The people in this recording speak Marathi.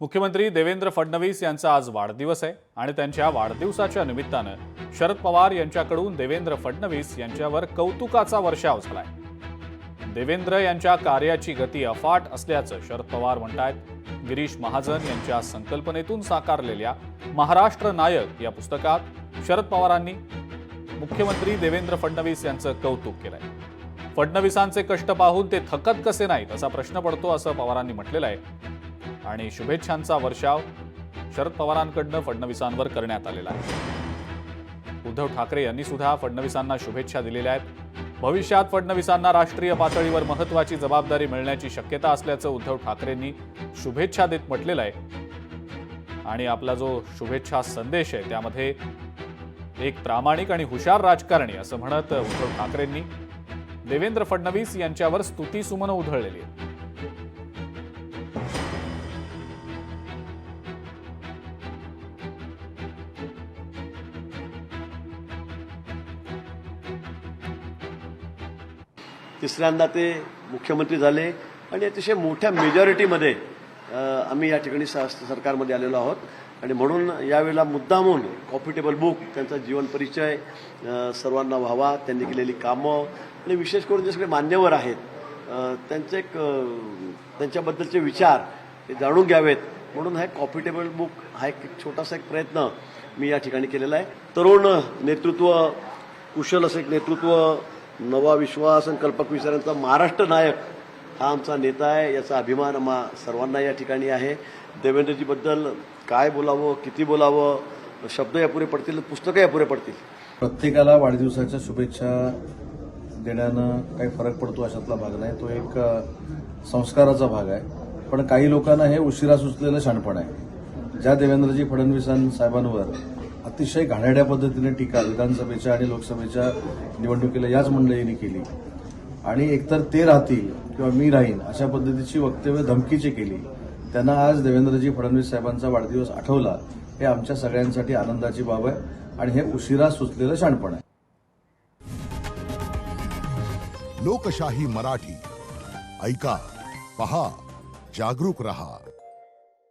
मुख्यमंत्री देवेंद्र फडणवीस यांचा आज वाढदिवस आहे आणि त्यांच्या वाढदिवसाच्या निमित्तानं शरद पवार यांच्याकडून देवेंद्र फडणवीस यांच्यावर कौतुकाचा वर्षाव झालाय। देवेंद्र यांच्या कार्याची गती अफाट असल्याचं शरद पवार म्हणतात। गिरीश महाजन यांच्या संकल्पनेतून साकारलेल्या महाराष्ट्र नायक या पुस्तकात शरद पवारांनी मुख्यमंत्री देवेंद्र फडणवीस यांचं कौतुक केलंय। फडणवीसांचे कष्ट पाहून ते थकत कसे नाहीत असा प्रश्न पडतो असं पवारांनी म्हटलेलं आहे आणि शुभेच्छांचा वर्षाव शरद पवारांकडून फडणवीसांवर करण्यात आलेला आहे। उद्धव ठाकरे यांनी सुद्धा फडणवीसांना शुभेच्छा दिलेल्या आहेत। भविष्यात फडणवीसांना राष्ट्रीय पातळीवर महत्त्वाची जबाबदारी मिळण्याची शक्यता असल्याचं उद्धव ठाकरेंनी शुभेच्छा देत म्हटलेलं आहे आणि आपला जो शुभेच्छा संदेश आहे त्यामध्ये एक प्रामाणिक आणि हुशार राजकारणी असं म्हणत उद्धव ठाकरेंनी देवेंद्र फडणवीस यांच्यावर स्तुतीसुमनं उधळलेली आहेत। तिसऱ्यांदा ते मुख्यमंत्री झाले आणि अतिशय मोठ्या मेजॉरिटीमध्ये आम्ही या ठिकाणी सरकारमध्ये आलेलो आहोत आणि म्हणून यावेळेला मुद्दामून कॉफी टेबल बुक त्यांचा जीवन परिचय सर्वांना व्हावा, त्यांनी केलेली कामं आणि विशेष करून जे सगळे मान्यवर आहेत त्यांचे त्यांच्याबद्दलचे विचार ते जाणून घ्यावेत म्हणून हा कॉफी टेबल बुक हा एक छोटासा एक प्रयत्न मी या ठिकाणी केलेला आहे। तरुण नेतृत्व, कुशल असं एक नेतृत्व, नवा विश्वास आणि कल्पक विचारांचा महाराष्ट्र नायक हा आमचा नेता आहे, याचा अभिमान आम्हा सर्वांना या ठिकाणी आहे। देवेंद्रजीबद्दल काय बोलावं, किती बोलावं, शब्द यापुरे पडतील, पुस्तकं यापुरे पडतील। प्रत्येकाला वाढदिवसाच्या शुभेच्छा देण्यानं काही फरक पडतो अशातला भाग नाही, तो एक संस्काराचा भाग आहे। पण काही लोकांना हे उशिरा सुचलेलं शहाणपण आहे। ज्या देवेंद्रजी फडणवीसांसाहेबांवर अतिशय घाणेरड्या पद्धतीने टीका विधानसभेच्या आणि लोकसभेच्या निवडणुकीला याच मंडळींनी केली आणि एकतर ते राहतील किंवा मी राहीन अशा पद्धतीची वक्तव्य धमकीची केली, त्यांना आज देवेंद्रजी फडणवीस साहेबांचा वाढदिवस आठवला हे आमच्या सगळ्यांसाठी आनंदाची बाब आहे आणि हे उशिरा सुचलेलं शहाणपण आहे। लोकशाही मराठी ऐका, पहा, जागरूक रहा।